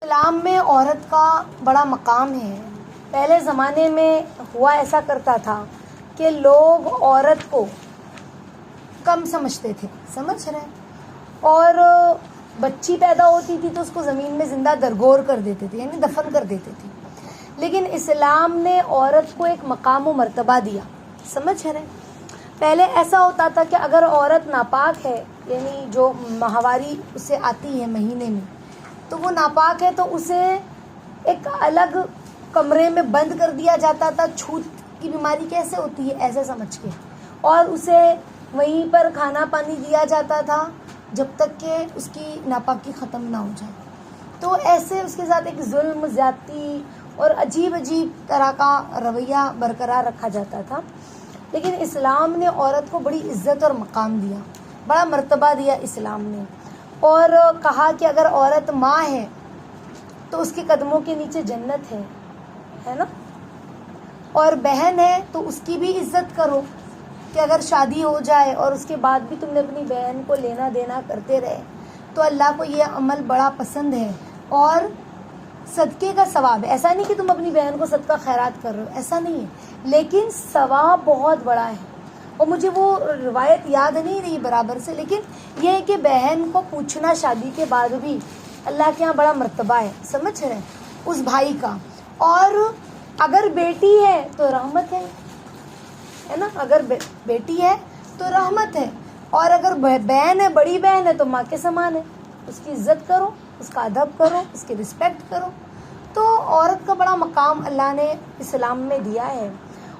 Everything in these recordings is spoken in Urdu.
اسلام میں عورت کا بڑا مقام ہے۔ پہلے زمانے میں ہوا ایسا کرتا تھا کہ لوگ عورت کو کم سمجھتے تھے، سمجھ رہے ہیں، اور بچی پیدا ہوتی تھی تو اس کو زمین میں زندہ درگور کر دیتے تھے، یعنی دفن کر دیتے تھے۔ لیکن اسلام نے عورت کو ایک مقام و مرتبہ دیا، سمجھ رہے ہیں۔ پہلے ایسا ہوتا تھا کہ اگر عورت ناپاک ہے، یعنی جو ماہواری اسے آتی ہے مہینے میں، تو وہ ناپاک ہے تو اسے ایک الگ کمرے میں بند کر دیا جاتا تھا۔ چھوت کی بیماری کیسے ہوتی ہے ایسے سمجھ کے، اور اسے وہیں پر کھانا پانی دیا جاتا تھا جب تک کہ اس کی ناپاکی ختم نہ ہو جائے۔ تو ایسے اس کے ساتھ ایک ظلم، زیادتی اور عجیب طرح کا رویہ برقرار رکھا جاتا تھا۔ لیکن اسلام نے عورت کو بڑی عزت اور مقام دیا، بڑا مرتبہ دیا اسلام نے، اور کہا کہ اگر عورت ماں ہے تو اس کے قدموں کے نیچے جنت ہے نا، اور بہن ہے تو اس کی بھی عزت کرو، کہ اگر شادی ہو جائے اور اس کے بعد بھی تم نے اپنی بہن کو لینا دینا کرتے رہے تو اللہ کو یہ عمل بڑا پسند ہے اور صدقے کا ثواب ہے۔ ایسا نہیں کہ تم اپنی بہن کو صدقہ خیرات کر رہے ہو، ایسا نہیں ہے، لیکن ثواب بہت بڑا ہے۔ اور مجھے وہ روایت یاد نہیں رہی برابر سے، لیکن یہ ہے کہ بہن کو پوچھنا شادی کے بعد بھی اللہ کے یہاں بڑا مرتبہ ہے، سمجھ رہے ہیں، اس بھائی کا۔ اور اگر بیٹی ہے تو رحمت ہے نا، اگر بیٹی ہے تو رحمت ہے، اور اگر بہن ہے، بڑی بہن ہے، تو ماں کے سامان ہے۔ اس کی عزت کرو، اس کا ادب کرو، اس کی رسپیکٹ کرو۔ تو عورت کا بڑا مقام اللہ نے اسلام میں دیا ہے،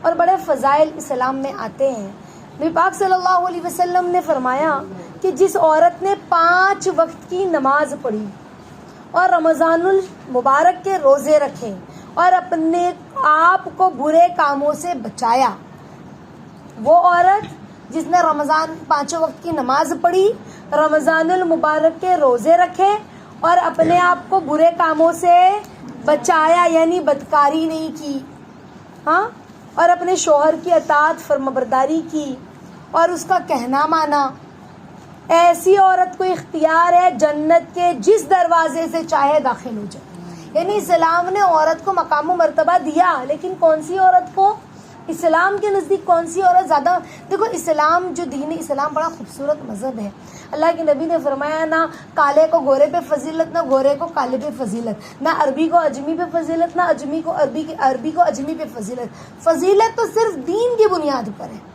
اور بڑے فضائل اسلام میں آتے ہیں۔ نبی پاک صلی اللہ علیہ وسلم نے فرمایا کہ جس عورت نے 5 وقت کی نماز پڑھی اور رمضان المبارک کے روزے رکھے اور اپنے آپ کو برے کاموں سے بچایا، وہ عورت جس نے رمضان 5 وقت کی نماز پڑھی، رمضان المبارک کے روزے رکھے اور اپنے آپ کو برے کاموں سے بچایا، یعنی بدکاری نہیں کی، ہاں، اور اپنے شوہر کی اطاعت فرمانبرداری کی اور اس کا کہنا مانا، ایسی عورت کو اختیار ہے جنت کے جس دروازے سے چاہے داخل ہو جائے۔ یعنی اسلام نے عورت کو مقام و مرتبہ دیا، لیکن کون سی عورت کو، اسلام کے نزدیک کون سی عورت زیادہ؟ دیکھو، اسلام جو دین اسلام بڑا خوبصورت مذہب ہے۔ اللہ کے نبی نے فرمایا نہ کالے کو گورے پہ فضیلت، نہ گورے کو کالے پہ فضیلت، نہ عربی کو اجمی پہ فضیلت، نہ عربی کو اجمی پہ فضیلت۔ فضیلت تو صرف دین کی بنیاد پر ہے۔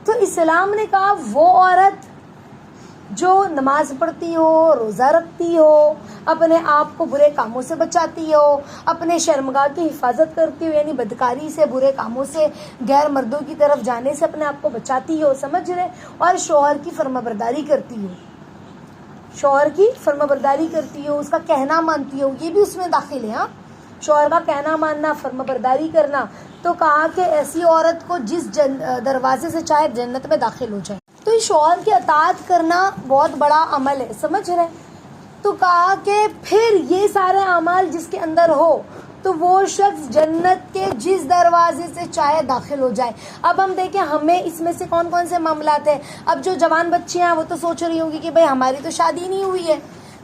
تو اسلام نے کہا وہ عورت جو نماز پڑھتی ہو، روزہ رکھتی ہو، اپنے آپ کو برے کاموں سے بچاتی ہو، اپنے شرمگاہ کی حفاظت کرتی ہو، یعنی بدکاری سے، برے کاموں سے، غیر مردوں کی طرف جانے سے اپنے آپ کو بچاتی ہو، سمجھ رہے، اور شوہر کی فرمانبرداری کرتی ہو، شوہر کی فرمانبرداری کرتی ہو، اس کا کہنا مانتی ہو، یہ بھی اس میں داخل ہے، ہاں، شوہر کا کہنا ماننا، فرمانبرداری کرنا۔ تو کہا کہ ایسی عورت کو جس دروازے سے چاہے جنت میں داخل ہو جائے۔ تو یہ شوہر کی اطاعت کرنا بہت بڑا عمل ہے، سمجھ رہے۔ تو کہا کہ پھر یہ سارے اعمال جس کے اندر ہو تو وہ شخص جنت کے جس دروازے سے چاہے داخل ہو جائے۔ اب ہم دیکھیں ہمیں اس میں سے کون کون سے معاملات ہیں۔ اب جو جوان بچیاں ہیں وہ تو سوچ رہی ہوں گی کہ بھائی ہماری تو شادی نہیں ہوئی ہے،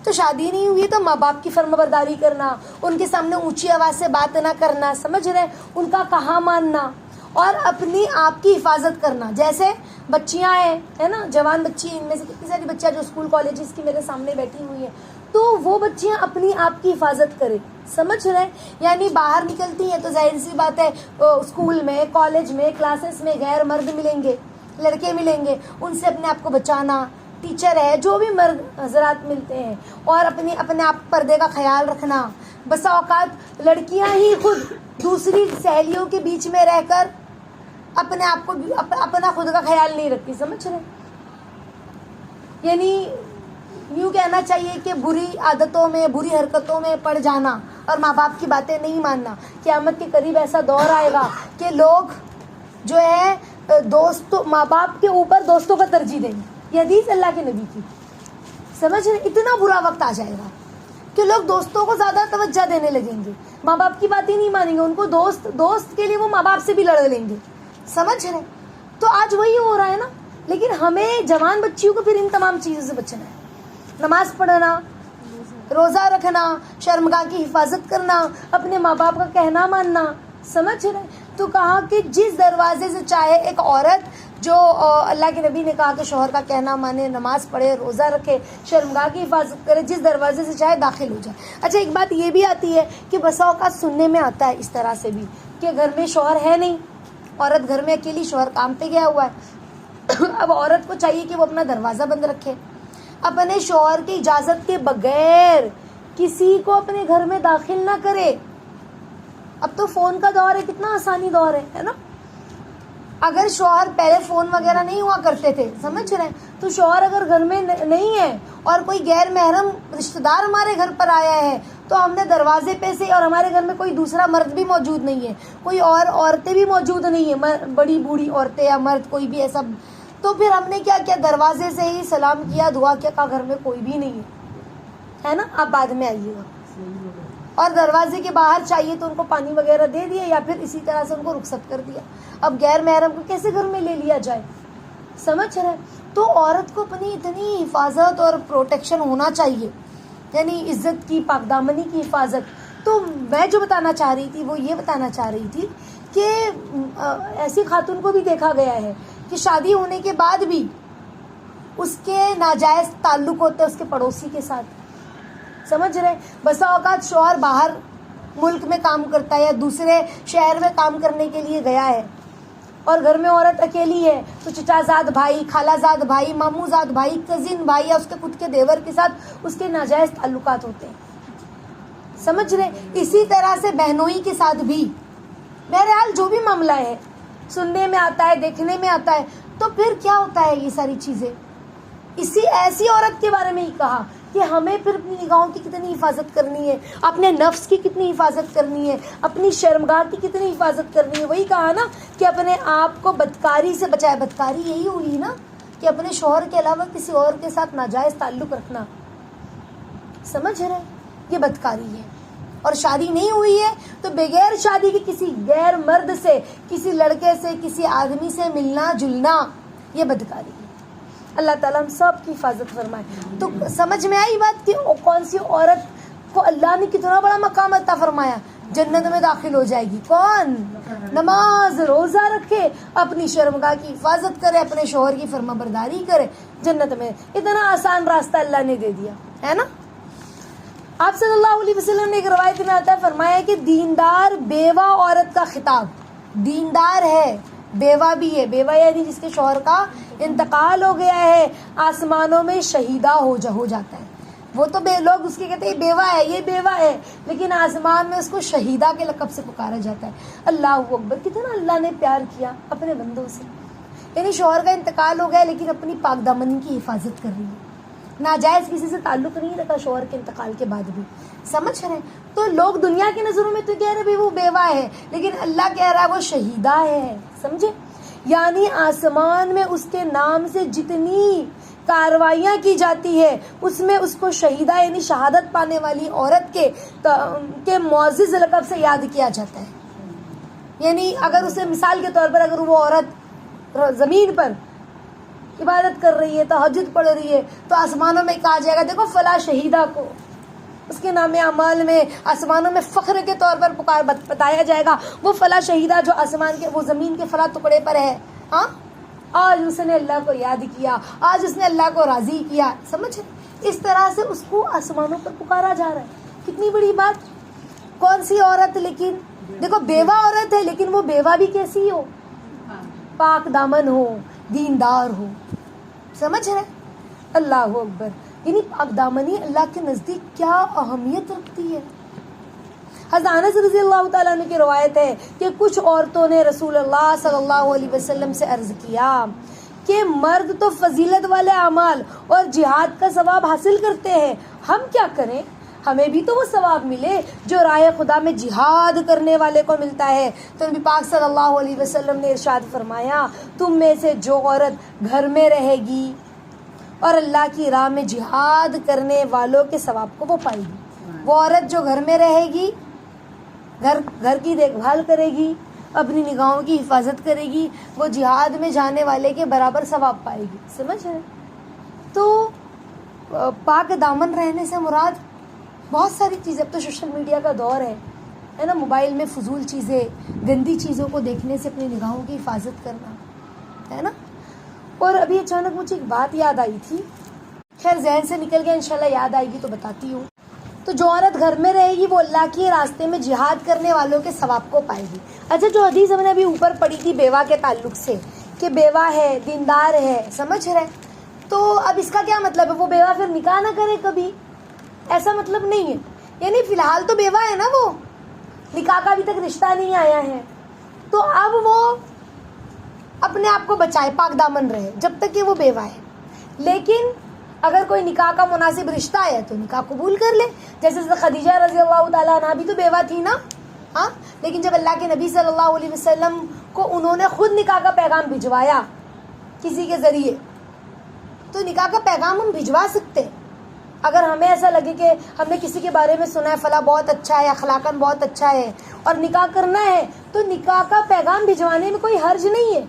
تو شادی نہیں ہوئی تو ماں باپ کی فرمانبرداری کرنا، ان کے سامنے اونچی آواز سے بات نہ کرنا، سمجھ رہے، ان کا کہا ماننا اور اپنی آپ کی حفاظت کرنا۔ جیسے بچیاں ہیں، ہے نا، جوان بچی، ان میں سے کتنی ساری بچیاں جو اسکول کالجز کی میرے سامنے بیٹھی ہوئی ہیں، تو وہ بچیاں اپنی آپ کی حفاظت کرے، سمجھ رہے، یعنی باہر نکلتی ہیں تو ظاہر سی بات ہے اسکول میں، کالج میں، کلاسز میں غیر مرد ملیں گے، لڑکے ملیں گے، ان سے اپنے آپ کو بچانا، ٹیچر ہے، جو بھی مرد حضرات ملتے ہیں، اور اپنے آپ پردے کا خیال رکھنا۔ بسا اوقات لڑکیاں ہی خود دوسری سہیلیوں کے بیچ میں رہ کر اپنے آپ کو، اپنا خود کا خیال نہیں رکھتی، سمجھ رہے، یعنی یوں کہنا چاہیے کہ بری عادتوں میں، بری حرکتوں میں پڑ جانا اور ماں باپ کی باتیں نہیں ماننا۔ قیامت کے قریب ایسا دور آئے گا کہ لوگ جو ہے ماں باپ کے اوپر دوستوں کو ترجیح دیں گے، یہ حدیث اللہ کے نبی کی، سمجھ رہے، اتنا برا وقت آ جائے گا کہ لوگ دوستوں کو زیادہ توجہ دینے لگیں گے، ماں باپ کی باتیں نہیں مانیں گے، ان کو دوست کے لیے وہ ماں باپ سے بھی لڑ لیں گے، سمجھ رہے۔ تو آج وہی ہو رہا ہے نا، لیکن ہمیں جوان بچیوں کو پھر ان تمام چیزوں سے بچنا ہے۔ نماز پڑھنا، روزہ رکھنا، شرمگاہ کی حفاظت کرنا، اپنے ماں باپ کا کہنا ماننا، سمجھ رہے؟ تو کہا کہ جس دروازے سے چاہے ایک عورت جو اللہ کے نبی نے کہا کہ شوہر کا کہنا مانے، نماز پڑھے، روزہ رکھے، شرمگاہ کی حفاظت کرے، جس دروازے سے چاہے داخل ہو جائے۔ اچھا ایک بات یہ بھی آتی ہے کہ بسا اوقات سننے میں آتا ہے اس طرح سے بھی کہ گھر میں شوہر ہے نہیں، عورت گھر میں اکیلی، شوہر کام پہ گیا ہوا ہے، اب عورت کو چاہیے کہ وہ اپنا دروازہ بند رکھے، اپنے شوہر کی اجازت کے بغیر کسی کو اپنے گھر میں داخل نہ کرے۔ اب تو فون کا دور ہے، کتنا آسانی دور ہے نا۔ اگر شوہر پہلے فون وغیرہ نہیں ہوا کرتے تھے، سمجھ رہے ہیں، تو شوہر اگر گھر میں نہیں ہے اور کوئی غیر محرم رشتہ دار ہمارے گھر پر آیا ہے تو ہم نے دروازے پہ سے، اور ہمارے گھر میں کوئی دوسرا مرد بھی موجود نہیں ہے، کوئی اور عورتیں بھی موجود نہیں ہیں، بڑی بوڑھی عورتیں یا مرد کوئی بھی ایسا، تو پھر ہم نے کیا کیا، دروازے سے ہی سلام کیا، دعا کیا، کہا گھر میں کوئی بھی نہیں ہے نا، آپ بعد میں آئیے گا، اور دروازے کے باہر چاہیے تو ان کو پانی وغیرہ دے دیا یا پھر اسی طرح سے ان کو رخصت کر دیا۔ اب غیر محرم کو کیسے گھر میں لے لیا جائے، سمجھ رہے؟ تو عورت کو اپنی اتنی حفاظت اور پروٹیکشن ہونا چاہیے، یعنی عزت کی، پاک دامنی کی حفاظت۔ تو میں جو بتانا چاہ رہی تھی وہ یہ بتانا چاہ رہی تھی کہ ایسی خاتون کو بھی دیکھا گیا ہے کہ شادی ہونے کے بعد بھی اس کے ناجائز تعلق ہوتے ہیں اس کے پڑوسی کے ساتھ، سمجھ رہے؟ بسا اوقات شوہر باہر ملک میں کام کرتا ہے یا دوسرے شہر میں کام کرنے کے لیے گیا ہے اور گھر میں عورت اکیلی ہے، تو چچا زاد بھائی، خالہ زاد بھائی، ماموں زاد بھائی، کزن بھائی یا اس کے خود کے دیور کے ساتھ اس کے ناجائز تعلقات ہوتے ہیں، سمجھ رہے؟ اسی طرح سے بہنوئی کے ساتھ بھی بہرحال جو بھی معاملہ ہے سننے میں آتا ہے، دیکھنے میں آتا ہے، تو پھر کیا ہوتا ہے یہ ساری چیزیں؟ اسی ایسی عورت کے بارے میں ہی کہا کہ ہمیں پھر اپنی نگاہوں کی کتنی حفاظت کرنی ہے، اپنے نفس کی کتنی حفاظت کرنی ہے، اپنی شرمگاہ کی کتنی حفاظت کرنی ہے۔ وہی کہا نا کہ اپنے آپ کو بدکاری سے بچائے۔ بدکاری یہی ہوئی نا کہ اپنے شوہر کے علاوہ کسی اور کے ساتھ ناجائز تعلق رکھنا، سمجھ رہے؟ یہ بدکاری ہے۔ اور شادی نہیں ہوئی ہے تو بغیر شادی کے کسی غیر مرد سے، کسی لڑکے سے، کسی آدمی سے ملنا جلنا، یہ بدکاری ہے۔ اللہ تعالیٰ ہم سب کی حفاظت فرمائے۔ تو سمجھ میں آئی بات کہ کون سی عورت کو اللہ نے کتنا بڑا مقام عطا فرمایا، جنت میں داخل ہو جائے گی؟ کون؟ نماز روزہ رکھے، اپنی شرمگاہ کی حفاظت کرے، اپنے شوہر کی فرما برداری کرے، جنت میں اتنا آسان راستہ اللہ نے دے دیا ہے نا۔ آپ صلی اللہ علیہ وسلم نے ایک روایت میں آتا ہے، فرمایا کہ دیندار بیوہ عورت کا خطاب، دیندار ہے بیوہ بھی ہے، بیوہ یعنی جس کے شوہر کا انتقال ہو گیا ہے، آسمانوں میں شہیدہ ہو جاتا ہے۔ وہ تو لوگ اس کے کہتے ہیں بیوہ ہے، یہ بیوہ ہے، لیکن آسمان میں اس کو شہیدہ کے لقب سے پکارا جاتا ہے۔ اللہ اکبر، کتنا اللہ نے پیار کیا اپنے بندوں سے، یعنی شوہر کا انتقال ہو گیا لیکن اپنی پاک دامنی کی حفاظت کر رہی ہے، ناجائز کسی سے تعلق نہیں رکھا شوہر کے انتقال کے بعد بھی، سمجھ رہے ہیں؟ تو لوگ دنیا کی نظروں میں تو کہہ رہے بھی وہ بیوہ ہے، لیکن اللہ کہہ رہا ہے وہ شہیدہ ہے، سمجھے؟ یعنی آسمان میں اس کے نام سے جتنی کاروائیاں کی جاتی ہے اس میں اس کو شہیدہ یعنی شہادت پانے والی عورت کے معزز لقب سے یاد کیا جاتا ہے۔ یعنی اگر اسے مثال کے طور پر اگر وہ عورت زمین پر عبادت کر رہی ہے، تہجد پڑھ رہی ہے، تو آسمانوں میں کہا جائے گا دیکھو فلاں شہیدہ کو، اس کے نام اعمال میں آسمانوں میں فخر کے طور پر بتایا جائے گا، وہ فلاں شہیدہ جو آسمان کے، وہ زمین کے فلاں ٹکڑے پر ہے، ہاں آج اس نے اللہ کو یاد کیا، آج اس نے اللہ کو راضی کیا، سمجھ؟ اس طرح سے اس کو آسمانوں پر پکارا جا رہا ہے۔ کتنی بڑی بات۔ کون سی عورت، لیکن دیکھو بیوہ عورت ہے لیکن وہ بیوہ بھی کیسی ہو؟ پاک دامن ہو، دیندار ہو، سمجھ رہے؟ اللہ اکبر، یعنی پاک دامنی اللہ کے نزدیک کیا اہمیت رکھتی ہے۔ حضرت انس رضی اللہ تعالیٰ عنہ کی روایت ہے کہ کچھ عورتوں نے رسول اللہ صلی اللہ علیہ وسلم سے عرض کیا کہ مرد تو فضیلت والے اعمال اور جہاد کا ثواب حاصل کرتے ہیں، ہم کیا کریں؟ ہمیں بھی تو وہ ثواب ملے جو راہ خدا میں جہاد کرنے والے کو ملتا ہے۔ تو نبی پاک صلی اللہ علیہ وسلم نے ارشاد فرمایا، تم میں سے جو عورت گھر میں رہے گی اور اللہ کی راہ میں جہاد کرنے والوں کے ثواب کو وہ پائے گی، وہ عورت جو گھر میں رہے گی، گھر کی دیکھ بھال کرے گی، اپنی نگاہوں کی حفاظت کرے گی، وہ جہاد میں جانے والے کے برابر ثواب پائے گی، سمجھ رہے؟ تو پاک دامن رہنے سے مراد بہت ساری چیزیں، اب تو سوشل میڈیا کا دور ہے نا، موبائل میں فضول چیزیں، گندی چیزوں کو دیکھنے سے اپنی نگاہوں کی حفاظت کرنا ہے نا. اور ابھی اچانک مجھے ایک بات یاد آئی تھی، خیر ذہن سے نکل گیا، انشاءاللہ یاد آئے گی تو بتاتی ہوں. تو جو عورت گھر میں رہے گی وہ اللہ کے راستے میں جہاد کرنے والوں کے ثواب کو پائے گی. اچھا، جو حدیث ہم نے ابھی اوپر پڑھی تھی بیوہ کے تعلق سے کہ بیوہ ہے، دیندار ہے، سمجھ رہے، تو اب اس کا کیا مطلب ہے؟ وہ بیوہ پھر نکاح نہ کرے کبھی؟ ایسا مطلب نہیں ہے. یعنی فی الحال تو بیوہ ہے نا، وہ نکاح کا ابھی تک رشتہ نہیں آیا ہے، تو اب وہ اپنے آپ کو بچائے، پاک دامن رہے جب تک کہ وہ بیوہ ہے. لیکن اگر کوئی نکاح کا مناسب رشتہ ہے تو نکاح قبول کر لے. جیسے خدیجہ رضی اللہ تعالیٰ عنہ بھی تو بیوہ تھی نا، ہاں، لیکن جب اللہ کے نبی صلی اللہ علیہ وسلم کو انہوں نے خود نکاح کا پیغام بھجوایا کسی کے ذریعے، تو نکاح کا پیغام ہم بھجوا سکتے ہیں. اگر ہمیں ایسا لگے کہ ہم نے کسی کے بارے میں سنا ہے فلاں بہت اچھا ہے، اخلاقاً بہت اچھا ہے اور نکاح کرنا ہے، تو نکاح کا پیغام بھجوانے میں کوئی حرج نہیں ہے.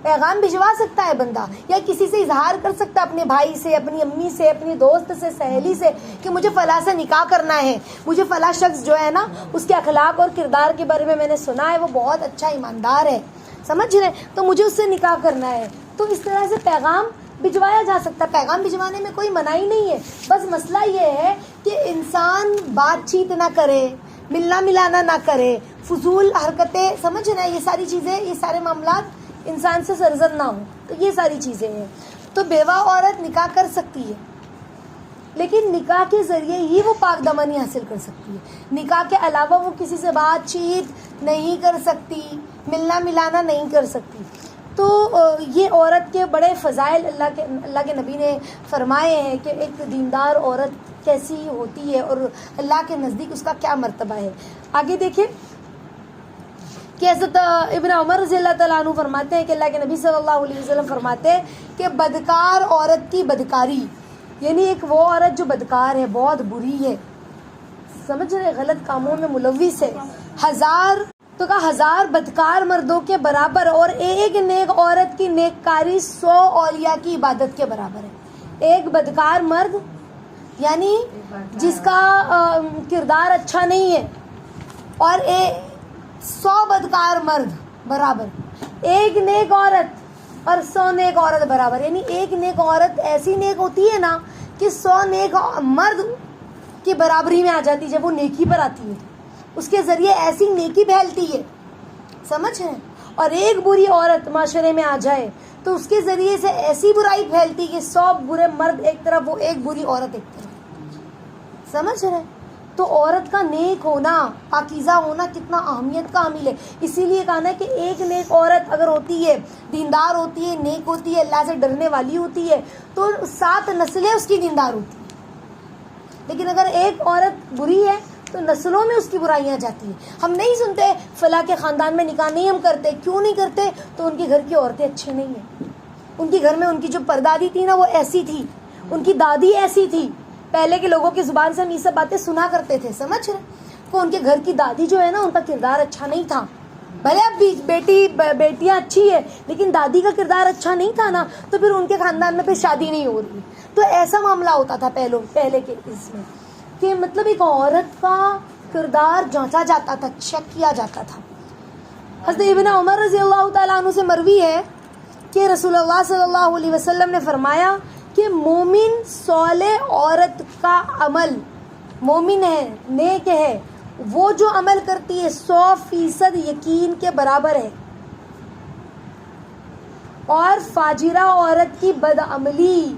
پیغام بھجوا سکتا ہے بندہ، یا کسی سے اظہار کر سکتا ہے، اپنے بھائی سے، اپنی امی سے، اپنی دوست سے، سہیلی سے، کہ مجھے فلاں سے نکاح کرنا ہے، مجھے فلاں شخص جو ہے نا اس کے اخلاق اور کردار کے بارے میں نے سنا ہے، وہ بہت اچھا ایماندار ہے، سمجھ رہے، تو مجھے اس سے نکاح کرنا ہے. تو اس طرح سے پیغام بھجوایا جا سکتا ہے. پیغام بھجوانے میں کوئی منائی نہیں ہے. بس مسئلہ یہ ہے کہ انسان بات چیت نہ کرے، ملنا ملانا نہ کرے، فضول حرکتیں، سمجھ رہے ہیں، یہ ساری چیزیں، یہ سارے معاملات انسان سے سرزد نہ ہوں. تو یہ ساری چیزیں ہیں. تو بیوہ عورت نکاح کر سکتی ہے، لیکن نکاح کے ذریعے ہی وہ پاک دامنی حاصل کر سکتی ہے. نکاح کے علاوہ وہ کسی سے بات چیت نہیں کر سکتی، ملنا ملانا نہیں کر سکتی. تو یہ عورت کے بڑے فضائل اللہ کے نبی نے فرمائے ہیں کہ ایک دیندار عورت کیسی ہوتی ہے اور اللہ کے نزدیک اس کا کیا مرتبہ ہے. آگے دیکھیں کہ حضرت ابن عمر رضی اللہ تعالیٰ عنہ فرماتے ہیں کہ اللہ کے نبی صلی اللہ علیہ وسلم فرماتے ہیں کہ بدکار عورت کی بدکاری، یعنی ایک وہ عورت جو بدکار ہے، بہت بری ہے، سمجھ رہے، غلط کاموں میں ملوث ہے، ہزار بدکار مردوں کے برابر، اور ایک نیک عورت کی نیک کاری 100 اولیاء کی عبادت کے برابر ہے. ایک بدکار مرد یعنی جس کا کردار اچھا نہیں ہے، اور 100 بدکار مرد برابر، ایک نیک عورت اور 100 نیک عورت برابر. یعنی ایک نیک عورت ایسی نیک ہوتی ہے نا کہ 100 نیک مرد کی برابری میں آ جاتی ہے. جب وہ نیکی پر آتی ہے اس کے ذریعے ایسی نیکی پھیلتی ہے، سمجھ رہے ہیں. اور ایک بری عورت معاشرے میں آ جائے تو اس کے ذریعے سے ایسی برائی پھیلتی کہ 100 برے مرد ایک طرف، وہ ایک بری عورت ایک طرف، سمجھ رہے ہیں. تو عورت کا نیک ہونا، پاکیزہ ہونا کتنا اہمیت کا حامل ہے. اسی لیے کہا نا کہ ایک نیک عورت اگر ہوتی ہے، دیندار ہوتی ہے، نیک ہوتی ہے، اللہ سے ڈرنے والی ہوتی ہے، تو 7 نسلیں اس کی دیندار ہوتی ہیں. لیکن اگر ایک عورت بری ہے تو نسلوں میں اس کی برائیاں جاتی ہیں. ہم نہیں سنتے فلاں کے خاندان میں نکاح نہیں ہم کرتے. کیوں نہیں کرتے؟ تو ان کے گھر کی عورتیں اچھی نہیں ہیں. ان کے گھر میں ان کی جو پردادی تھی نا وہ ایسی تھی، ان کی دادی ایسی تھی. پہلے کے لوگوں کی زبان سے ہم یہ سب باتیں سنا کرتے تھے، سمجھ رہے، کہ ان کے گھر کی دادی جو ہے نا ان کا کردار اچھا نہیں تھا. بھلے اب بھی بیٹیاں اچھی ہے لیکن دادی کا کردار اچھا نہیں تھا نا، تو پھر ان کے خاندان میں پھر شادی نہیں ہو رہی. تو ایسا معاملہ ہوتا تھا پہلے کے اس میں، کہ مطلب ایک عورت کا کردار جانچا جاتا تھا، چیک کیا جاتا تھا. حضرت ابن عمر رضی اللہ تعالیٰ عنہ سے مروی ہے کہ رسول اللہ صلی اللہ علیہ وسلم نے فرمایا کہ مومن صالح عورت کا عمل، مومن ہے، نیک ہے، وہ جو عمل کرتی ہے 100% یقین کے برابر ہے، اور فاجرہ عورت کی بدعملی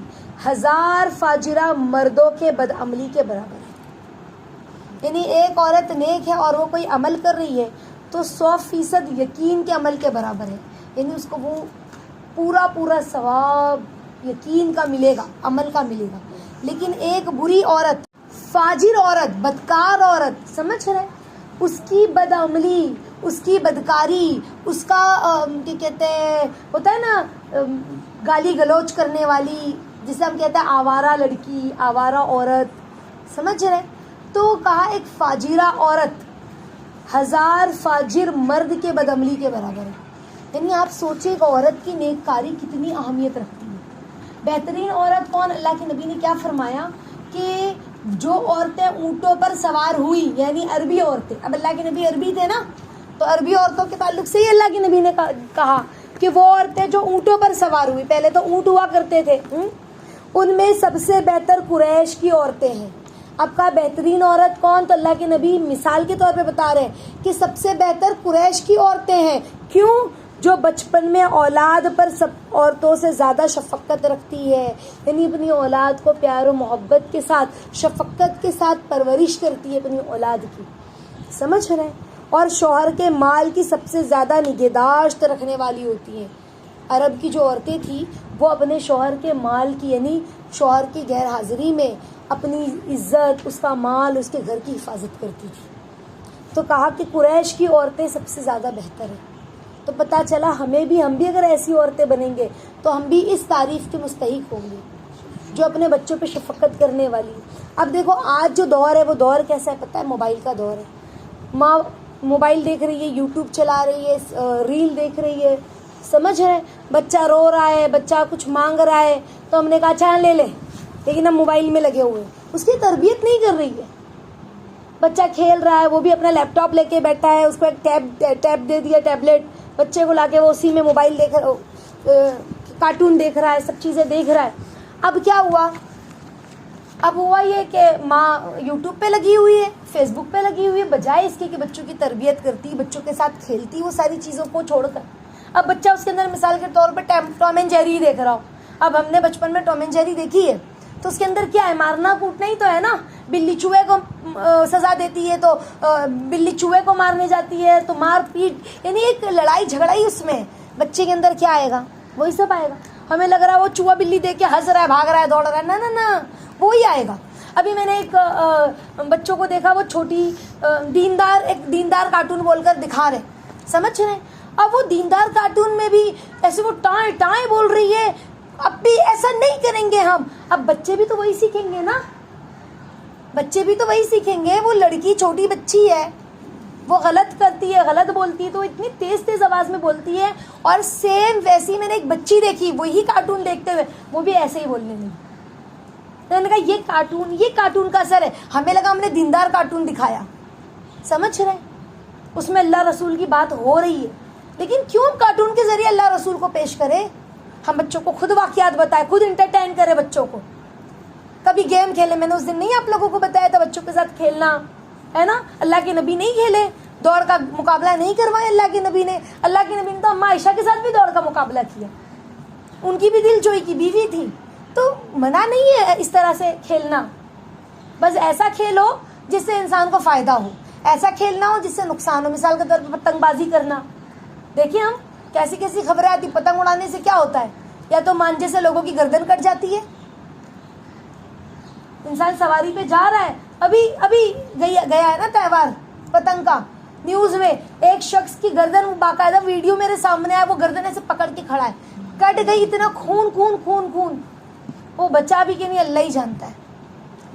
1000 فاجرہ مردوں کے بدعملی کے برابر ہے. یعنی ایک عورت نیک ہے اور وہ کوئی عمل کر رہی ہے تو 100% یقین کے عمل کے برابر ہے. یعنی اس کو وہ پورا ثواب یقین کا ملے گا، عمل کا ملے گا. لیکن ایک بری عورت، فاجر عورت، بدکار عورت، سمجھ رہے، اس کی بدعملی، اس کی بدکاری، اس کا کیا کہتے ہیں، ہوتا ہے نا گالی گلوچ کرنے والی، جسے ہم کہتے ہیں آوارہ لڑکی، آوارہ عورت، سمجھ رہے. تو کہا ایک فاجرہ عورت 1000 فاجر مرد کے بدعملی کے برابر ہے. یعنی آپ سوچیں کہ عورت کی نیک کاری کتنی اہمیت رکھتی ہے. بہترین عورت کون؟ اللہ کے نبی نے کیا فرمایا کہ جو عورتیں اونٹوں پر سوار ہوئی یعنی عربی عورتیں. اب اللہ کے نبی عربی تھے نا, تو عربی عورتوں کے تعلق سے ہی اللہ کے نبی نے کہا کہ وہ عورتیں جو اونٹوں پر سوار ہوئی, پہلے تو اونٹ ہوا کرتے تھے, ان میں سب سے بہتر قریش کی عورتیں ہیں. اب کا بہترین عورت کون؟ تو اللہ کے نبی مثال کے طور پہ بتا رہے ہیں کہ سب سے بہتر قریش کی عورتیں ہیں. کیوں؟ جو بچپن میں اولاد پر سب عورتوں سے زیادہ شفقت رکھتی ہے, یعنی اپنی اولاد کو پیار و محبت کے ساتھ, شفقت کے ساتھ پرورش کرتی ہے اپنی اولاد کی, سمجھ رہے ہیں, اور شوہر کے مال کی سب سے زیادہ نگہداشت رکھنے والی ہوتی ہیں. عرب کی جو عورتیں تھیں وہ اپنے شوہر کے مال کی, یعنی شوہر کی غیر حاضری میں اپنی عزت, اس کا مال, اس کے گھر کی حفاظت کرتی تھی. تو کہا کہ قریش کی عورتیں سب سے زیادہ بہتر ہیں. تو پتہ چلا ہم بھی اگر ایسی عورتیں بنیں گے تو ہم بھی اس تعریف کے مستحق ہوں گے جو اپنے بچوں پہ شفقت کرنے والی. اب دیکھو آج جو دور ہے وہ دور کیسا ہے پتہ ہے؟ موبائل کا دور ہے. ماں موبائل دیکھ رہی ہے, یوٹیوب چلا رہی ہے, ریل دیکھ رہی ہے, سمجھ رہے ہیں, بچہ رو رہا ہے, بچہ کچھ مانگ رہا ہے, تو ہم نے کہا اچھا لے لے, لیکن ہم موبائل میں لگے ہوئے, اس کی تربیت نہیں کر رہی ہے. بچہ کھیل رہا ہے, وہ بھی اپنا لیپ ٹاپ لے کے بیٹھا ہے, اس کو ایک ٹیب دے دیا, ٹیبلٹ, بچے کو لا کے وہ اسی میں موبائل دیکھ کارٹون دیکھ رہا ہے, سب چیزیں دیکھ رہا ہے. اب کیا ہوا؟ اب ہوا یہ کہ ماں یوٹیوب پہ لگی ہوئی ہے, فیس بک پہ لگی ہوئی ہے, بجائے اس کے کہ بچوں کی تربیت کرتی, بچوں کے ساتھ کھیلتی, وہ ساری چیزوں کو چھوڑ کر اب بچہ اس کے اندر مثال کے طور پہ ٹام اینڈ جیری دیکھ رہا ہو. اب ہم نے بچپن میں ٹام اینڈ جیری دیکھی ہے, تو اس کے اندر کیا ہے؟ مارنا کوٹنا ہی تو ہے نا. بلی چوہے کو سزا دیتی ہے تو بلی چوہے کو مارنے جاتی ہے, تو مار پیٹ, یعنی ایک لڑائی جھگڑا ہی اس میں. بچے کے اندر کیا آئے گا؟ وہی سب آئے گا. ہمیں لگ رہا ہے وہ چوہا بلی دیکھ کے ہنس رہا ہے, بھاگ رہا ہے, دوڑ رہا ہے, نہ وہی آئے گا. ابھی میں نے ایک بچوں کو دیکھا, وہ چھوٹی ایک دیندار کارٹون بول کر دکھا رہے, سمجھ رہے ہیں. اب وہ دیندار کارٹون میں بھی ایسے وہ ٹائیں بول رہی ہے, اب بھی ایسا نہیں کریں گے ہم. اب بچے بھی تو وہی سیکھیں گے نا, بچے بھی تو وہی سیکھیں گے. وہ لڑکی چھوٹی بچی ہے, وہ غلط کرتی ہے, غلط بولتی ہے, تو اتنی تیز آواز میں بولتی ہے, اور سیم ویسی میں نے ایک بچی دیکھی وہی کارٹون دیکھتے ہوئے, وہ بھی ایسے ہی بولنے لگی. میں نے کہا یہ کارٹون کا اثر ہے. ہمیں لگا ہم نے دیندار کارٹون دکھایا, سمجھ رہے, اس میں اللہ رسول کی بات ہو رہی ہے, لیکن کیوں ہم کارٹون کے ذریعے اللہ رسول کو پیش کریں؟ ہم بچوں کو خود واقعات بتائیں, خود انٹرٹین کریں بچوں کو. کبھی گیم کھیلے, میں نے اس دن نہیں آپ لوگوں کو بتایا تھا بچوں کے ساتھ کھیلنا ہے نا. اللہ کے نبی نہیں کھیلے, دوڑ کا مقابلہ نہیں کروایا اللہ کے نبی نے. اللہ کے نبی نے تو اماں عائشہ کے ساتھ بھی دوڑ کا مقابلہ کیا, ان کی بھی دل جوئی کی بیوی تھی. تو منع نہیں ہے اس طرح سے کھیلنا, بس ایسا کھیلو جس سے انسان کو فائدہ ہو, ایسا کھیلنا ہو جس سے نقصان ہو. مثال کے طور پر پتنگ بازی کرنا, دیکھیں ہم کیسی خبریں آتی. پتنگ اڑانے سے کیا ہوتا ہے؟ یا تو مانجے سے لوگوں کی گردن کٹ جاتی ہے, انسان سواری پہ جا رہا ہے, ابھی گیا ہے نا تہوار پتنگ کا, نیوز میں ایک شخص کی گردن, باقاعدہ ویڈیو میرے سامنے آیا, وہ گردن ایسے پکڑ کے کھڑا ہے, کٹ گئی, اتنا خون, وہ بچا بھی کہ نہیں اللہ ہی جانتا ہے.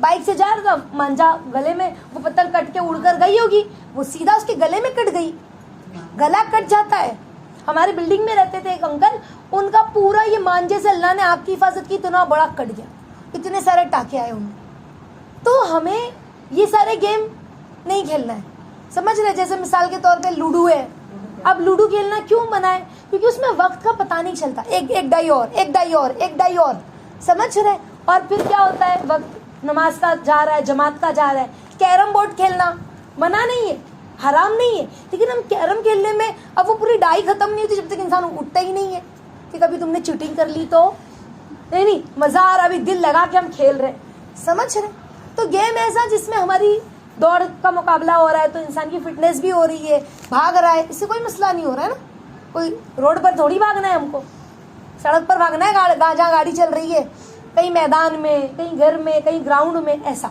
بائک سے جا رہا تھا, مانجا گلے میں, وہ پتنگ کٹ کے اڑ کر گئی ہوگی, وہ سیدھا اس کے گلے میں کٹ گئی, گلا کٹ جاتا ہے. ہمارے بلڈنگ میں رہتے تھے ایک انکل, ان کا پورا یہ مانجے سے اللہ نے آپ کی حفاظت کی, اتنا بڑا کٹ گیا, اتنے سارے ٹانکے آئے انہیں. تو ہمیں یہ سارے گیم نہیں کھیلنا ہے, سمجھ رہے. جیسے مثال کے طور پہ لوڈو ہے, اب لوڈو کھیلنا کیوں منع ہے؟ کیونکہ اس میں وقت کا پتہ نہیں چلتا, ایک ڈائی اور, سمجھ رہے. اور پھر کیا ہوتا ہے, وقت نماز کا جا رہا ہے, جماعت کا جا رہا ہے. کیرم بورڈ کھیلنا منع نہیں ہے, حرام نہیں ہے, لیکن ہم کیرم کھیلنے میں اب وہ پوری ڈائی ختم نہیں ہوتی جب تک انسان اٹھتا ہی نہیں ہے کہ کبھی تم نے چیٹنگ کر لی تو نہیں, مزہ آ رہا, ابھی دل لگا کے ہم کھیل رہے, سمجھ رہے. تو گیم ایسا جس میں ہماری دوڑ کا مقابلہ ہو رہا ہے, تو انسان کی فٹنس بھی ہو رہی ہے, بھاگ رہا ہے, اس سے کوئی مسئلہ نہیں ہو رہا ہے نا. کوئی روڈ پر تھوڑی بھاگنا ہے ہم کو, سڑک پر بھاگنا ہے جہاں گاڑی چل رہی ہے, کہیں میدان میں, کہیں گھر میں, کہیں گراؤنڈ میں, ایسا.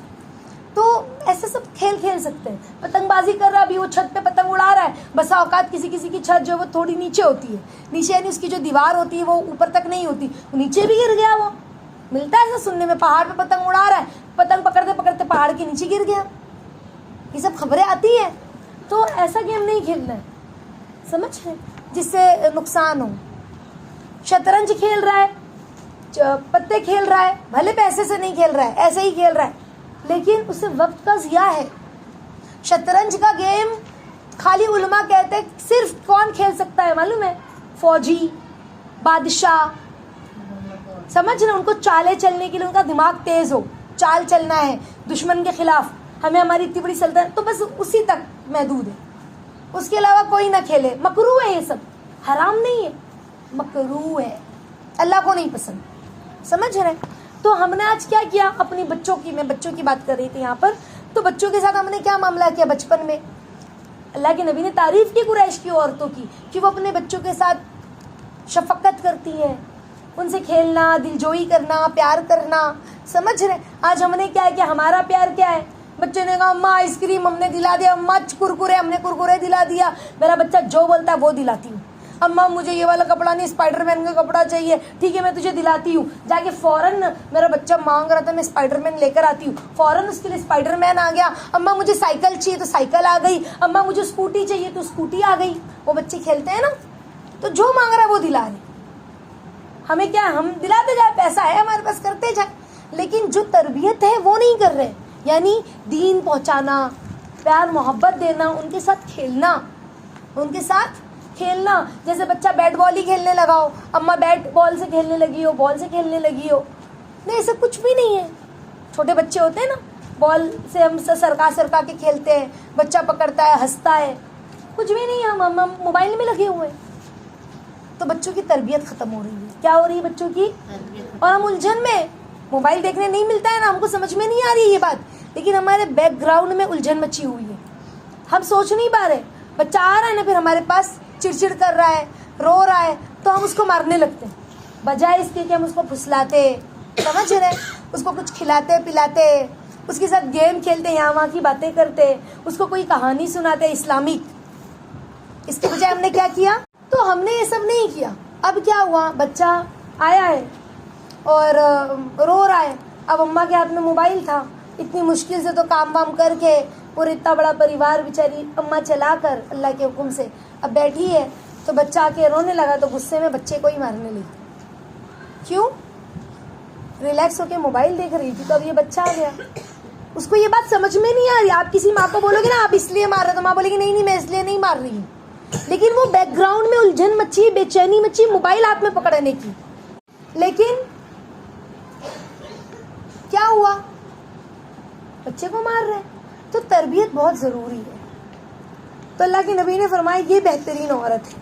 تو ایسے سب کھیل سکتے ہیں. پتنگ بازی کر رہا ہے, ابھی وہ چھت پہ پتنگ اڑا رہا ہے, بسا اوقات کسی کی چھت جو ہے وہ تھوڑی نیچے ہوتی ہے, نیچے یعنی اس کی جو دیوار ہوتی ہے وہ اوپر تک نہیں ہوتی, نیچے بھی گر گیا. وہ ملتا ہے ایسا سننے میں, پہاڑ پہ پتنگ اڑا رہا ہے, پتنگ پکڑتے پہاڑ کے نیچے گر گیا, یہ سب خبریں آتی ہیں. تو ایسا گیم نہیں کھیلنا ہے, سمجھ رہے, جس سے نقصان ہو. شطرنج کھیل رہا ہے, پتے کھیل رہا ہے, بھلے پیسے سے نہیں کھیل رہا ہے, ایسے ہی کھیل رہا ہے, لیکن اسے وقت کا ضیاع ہے. شطرنج کا گیم خالی علماء کہتے ہیں صرف کون کھیل سکتا ہے معلوم ہے؟ فوجی، بادشاہ. سمجھ رہے؟ ان کو چالیں چلنے کے لیے ان کا دماغ تیز ہو، چال چلنا ہے دشمن کے خلاف، ہمیں ہماری اتنی بڑی سلطنت، تو بس اسی تک محدود ہے. اس کے علاوہ کوئی نہ کھیلے. مکروہ ہے یہ سب، حرام نہیں ہے، مکروہ ہے، اللہ کو نہیں پسند. سمجھ رہے؟ تو ہم نے آج کیا کیا اپنی بچوں کی، میں بچوں کی بات کر رہی تھی یہاں پر، تو بچوں کے ساتھ ہم نے کیا معاملہ کیا بچپن میں. اللہ کے نبی نے تعریف کی قریش کی عورتوں کی کہ وہ اپنے بچوں کے ساتھ شفقت کرتی ہیں، ان سے کھیلنا، دلجوئی کرنا، پیار کرنا. سمجھ رہے؟ آج ہم نے کیا کیا، ہمارا پیار کیا ہے؟ بچے نے کہا اماں آئس کریم ہم نے دلا دیا، اماں کرکرے ہم نے کرکرے دلا دیا. میرا بچہ جو بولتا ہے وہ دلاتی ہوں. اماں مجھے یہ والا کپڑا نہیں، اسپائڈر مین کا کپڑا چاہیے، ٹھیک ہے میں تجھے دلاتی ہوں. جا کے فوراً میرا بچہ مانگ رہا تھا میں اسپائڈر مین لے کر آتی ہوں، فوراً اس کے لیے اسپائڈر مین آ گیا. اماں مجھے سائیکل چاہیے تو سائیکل آ گئی، اماں مجھے اسکوٹی چاہیے تو اسکوٹی آ گئی. وہ بچے کھیلتے ہیں نا، تو جو مانگ رہا ہے وہ دلا رہے. ہمیں کیا، ہم دلاتے جائیں، پیسہ ہے ہمارے پاس کرتے جائیں، لیکن جو تربیت ہے وہ نہیں کر رہے. یعنی دین پہنچانا، پیار محبت دینا، ان کے ساتھ کھیلنا، ان کے ساتھ کھیلنا. جیسے بچہ بیٹ بال ہی کھیلنے لگا ہو، اماں بیٹ بال سے کھیلنے لگی ہو، بال سے کھیلنے لگی ہو. نہیں، ایسا کچھ بھی نہیں ہے. چھوٹے بچے ہوتے ہیں نا، بال سے ہم سرکا کے کھیلتے ہیں، بچہ پکڑتا ہے، ہنستا ہے. کچھ بھی نہیں ہے، ہم موبائل میں لگے ہوئے. تو بچوں کی تربیت ختم ہو رہی ہے. کیا ہو رہی ہے؟ بچوں کی. اور ہم الجھن میں، موبائل دیکھنے نہیں ملتا ہے نا، ہم کو سمجھ میں نہیں آ رہی یہ بات، لیکن ہمارے بیک گراؤنڈ میں الجھن مچی ہوئی ہے. ہم سوچ نہیں پا رہے. بچہ آ رہا ہے نا، پھر ہمارے پاس چڑچڑ کر رہا ہے، رو رہا ہے، تو ہم اس کو مارنے لگتے ہیں بجائے اس کے کہ ہم اس کو پھسلاتے. سمجھ رہے؟ اس کو کچھ کھلاتے پلاتے، اس کے ساتھ گیم کھیلتے، یہاں وہاں کی باتیں کرتے، اس کو کوئی کہانی سناتے اسلامک. اس کے بجائے ہم نے کیا کیا؟ تو ہم نے یہ سب نہیں کیا. اب کیا ہوا، بچہ آیا ہے اور رو رہا ہے. اب اماں کے ہاتھ میں موبائل تھا، اتنی مشکل سے تو کام وام کر کے پورا اتنا بڑا پریوار بیچاری اماں چلا کر اللہ کے حکم سے اب بیٹھی ہے، تو بچہ آ کے رونے لگا تو غصے میں بچے کو ہی مارنے لگی. کیوں؟ ریلیکس ہو کے موبائل دیکھ رہی تھی تو اب یہ بچہ آ گیا. اس کو یہ بات سمجھ میں نہیں آ رہی. آپ کسی ماں کو بولو گے نا آپ اس لیے مار رہے، تو ماں بولے گی نہیں میں اس لیے نہیں مار رہی ہوں. لیکن وہ بیک گراؤنڈ میں الجھن مچی، بے چینی مچی موبائل ہاتھ میں پکڑنے کی. لیکن کیا ہوا؟ بچے کو مار رہے. تو تربیت بہت ضروری ہے. تو اللہ کے نبی نے فرمایا یہ بہترین عورت ہے